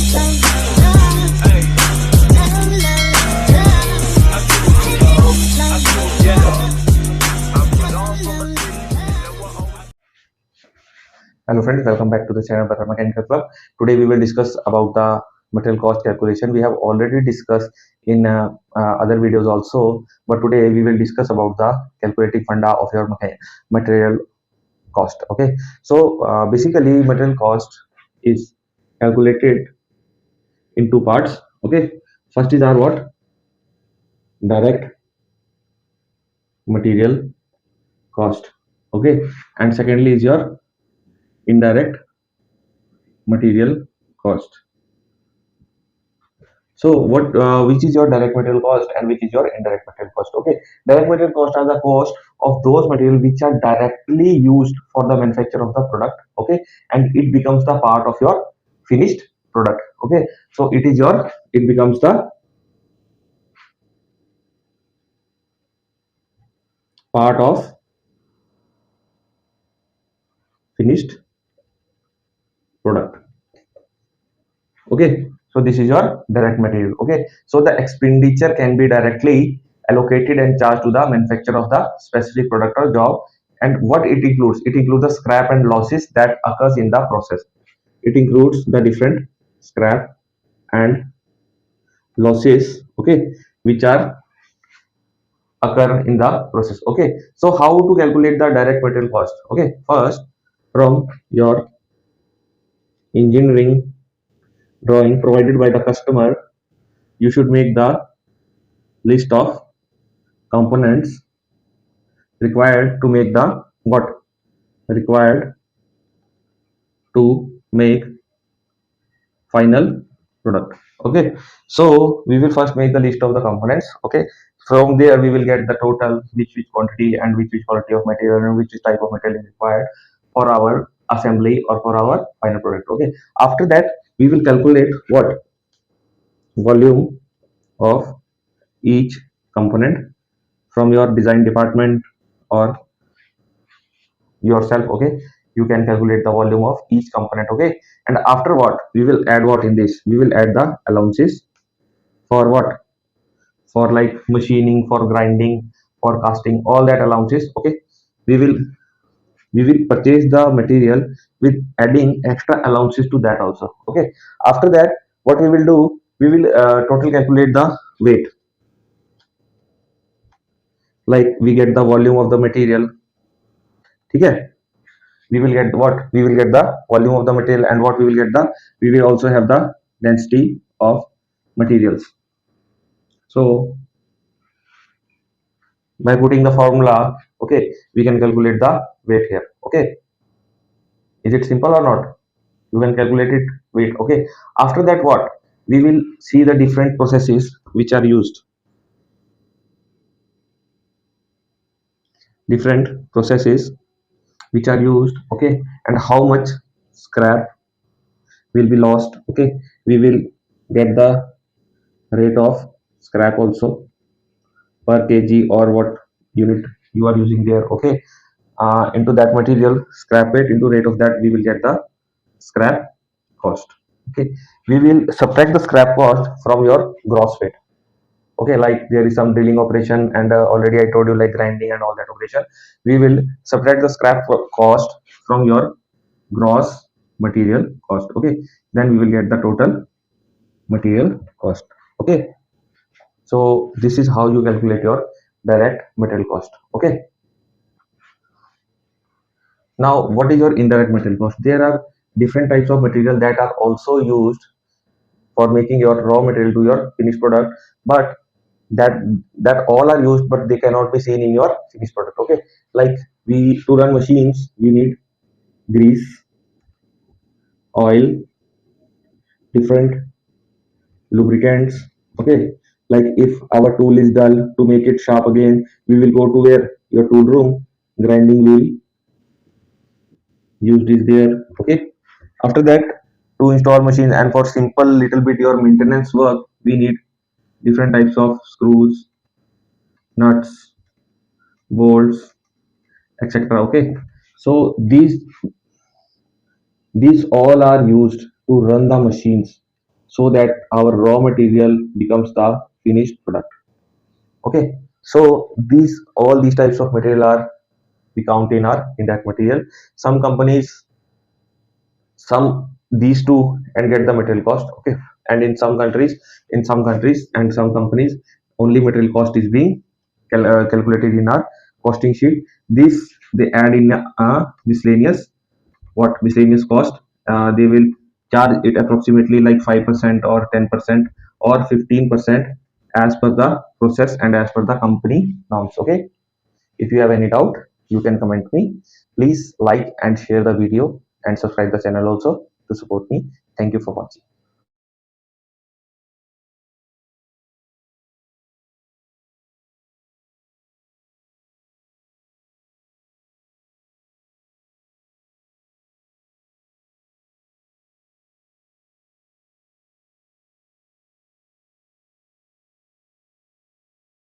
Hello friends, welcome back to the channel Better Mechanical Club. Today we will discuss about the material cost calculation. We have already discussed in other videos also, but today we will discuss about the calculating funda of your material cost. Okay, so basically material cost is calculated in two parts. Okay, first is our what? Direct material cost. Okay, and secondly is your indirect material cost. So which is your direct material cost and which is your indirect material cost? Okay, direct material cost are the cost of those material which are directly used for the manufacture of the product. Okay, and it becomes the part of your finished product. Okay, so it becomes the part of finished product. Okay, so this is your direct material. Okay, so the expenditure can be directly allocated and charged to the manufacturer of the specific product or job. And what it includes the scrap and losses that occurs in the process. It includes the different scrap and losses, okay, which are occur in the process. Okay, so how to calculate the direct material cost? Okay, first, from your engineering drawing provided by the customer, you should make the list of components required to make the what required to make final product. Okay, so we will first make the list of the components. Okay, from there we will get the total, which quantity and which quality of material and which type of material is required for our assembly or for our final product. Okay, after that we will calculate what volume of each component from your design department or yourself. Okay, you can calculate the volume of each component. Okay, and after what we will add what in this, we will add the allowances for what, for like machining, for grinding, for casting, all that allowances. Okay, we will purchase the material with adding extra allowances to that also. Okay, after that what we will do, we will total calculate the weight, like we get the volume of the material. Okay, we will get what, we will get the volume of the material, and what we will get the, we will also have the density of materials. So by putting the formula, okay, we can calculate the weight here. Okay, is it simple or not? You can calculate it weight. Okay, after that what, we will see the different processes which are used, different processes which are used. Okay, and how much scrap will be lost. Okay, we will get the rate of scrap also per kg or what unit you are using there. Okay, into that material scrap weight, into rate of that we will get the scrap cost. Okay, we will subtract the scrap cost from your gross weight. Okay, like there is some drilling operation, and already I told you, like grinding and all that operation, we will subtract the scrap cost from your gross material cost. Okay, then we will get the total material cost. Okay, so this is how you calculate your direct material cost. Okay, now what is your indirect material cost? There are different types of material that are also used for making your raw material to your finished product, but that all are used, but they cannot be seen in your finished product. Okay, like we, to run machines we need grease, oil, different lubricants. Okay, like if our tool is dull, to make it sharp again, we will go to where, your tool room, grinding wheel used is there. Okay, after that, to install machines and for simple little bit your maintenance work, we need different types of screws, nuts, bolts, etc. Okay, so these all are used to run the machines. so that our raw material becomes the finished product. Okay, so these all these types of material are we count in our indirect material. Some companies some these two and get the material cost. Okay, and in some countries and some companies only material cost is being calculated in our costing sheet. This they add in miscellaneous, what miscellaneous cost. They will charge it approximately like 5% or 10% or 15% as per the process and as per the company norms. Okay, if you have any doubt, you can comment me. Please like and share the video and subscribe the channel also to support me. Thank you for watching.